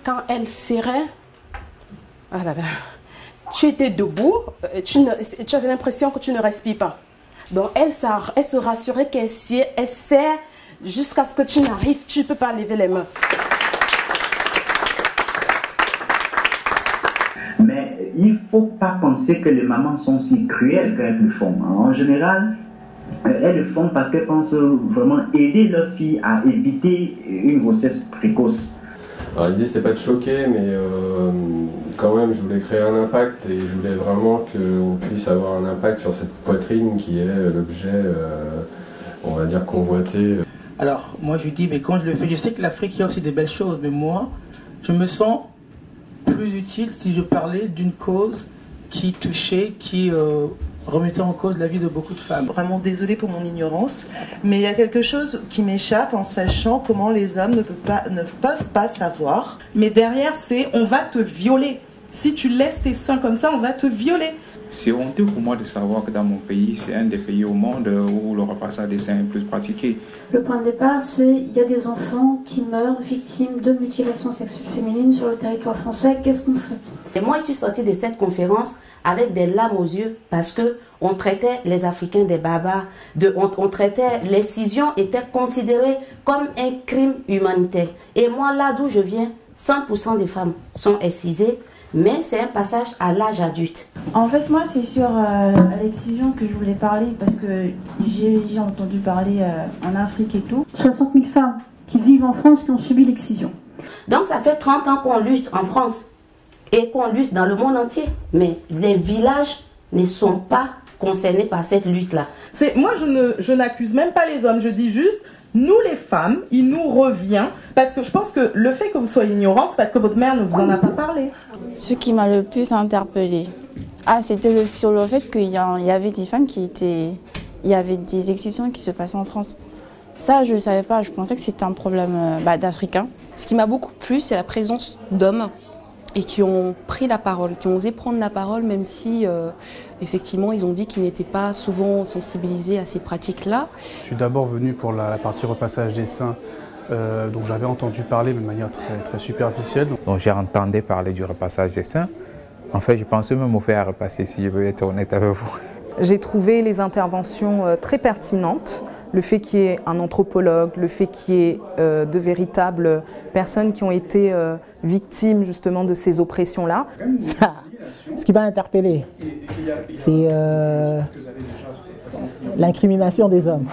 Quand elle serrait, ah là là, tu étais debout, tu avais l'impression que tu ne respires pas. Donc elle se rassurait qu'elle serre jusqu'à ce que tu n'arrives, tu ne peux pas lever les mains. Mais il ne faut pas penser que les mamans sont si cruelles quand elles le font. En général, elles le font parce qu'elles pensent vraiment aider leur fille à éviter une grossesse précoce. Alors l'idée c'est pas de choquer, mais quand même je voulais créer un impact et je voulais vraiment qu'on puisse avoir un impact sur cette poitrine qui est l'objet, on va dire, convoité. Alors moi je lui dis, mais quand je le fais, je sais que l'Afrique il y a aussi des belles choses, mais moi je me sens plus utile si je parlais d'une cause qui touchait, qui remettait en cause la vie de beaucoup de femmes. Vraiment désolée pour mon ignorance, mais il y a quelque chose qui m'échappe en sachant comment les hommes ne peuvent pas savoir. Mais derrière, c'est on va te violer. Si tu laisses tes seins comme ça, on va te violer. C'est honteux pour moi de savoir que dans mon pays, c'est un des pays au monde où le repassage des seins est plus pratiqué. Le point de départ, c'est qu'il y a des enfants qui meurent victimes de mutilations sexuelles féminines sur le territoire français. Qu'est-ce qu'on fait? Et moi, je suis sortie de cette conférence avec des larmes aux yeux parce que on traitait les Africains des barbares, on traitait l'excision était considérée comme un crime humanitaire. Et moi, là d'où je viens, 100% des femmes sont excisées. Mais c'est un passage à l'âge adulte. En fait, moi, c'est sur l'excision que je voulais parler parce que j'ai entendu parler en Afrique et tout. 60 000 femmes qui vivent en France qui ont subi l'excision. Donc, ça fait 30 ans qu'on lutte en France et qu'on lutte dans le monde entier. Mais les villages ne sont pas concernés par cette lutte-là. Moi, je n'accuse même pas les hommes. Je dis juste, nous les femmes, il nous revient, parce que je pense que le fait que vous soyez ignorant, c'est parce que votre mère ne vous en a pas parlé. Ce qui m'a le plus interpellée, c'était sur le fait qu'il y avait des femmes il y avait des excisions qui se passaient en France. Ça, je ne savais pas, je pensais que c'était un problème d'Africains. Ce qui m'a beaucoup plu, c'est la présence d'hommes et qui ont pris la parole, qui ont osé prendre la parole, même si effectivement ils ont dit qu'ils n'étaient pas souvent sensibilisés à ces pratiques-là. Je suis d'abord venu pour la partie repassage des seins, dont j'avais entendu parler mais de manière très superficielle. Donc j'ai entendu parler du repassage des seins. En fait, je pensais même me faire repasser, si je veux être honnête avec vous. J'ai trouvé les interventions très pertinentes, le fait qu'il y ait un anthropologue, le fait qu'il y ait de véritables personnes qui ont été victimes justement de ces oppressions-là. Ce qui m'a interpellé, c'est l'incrimination des hommes.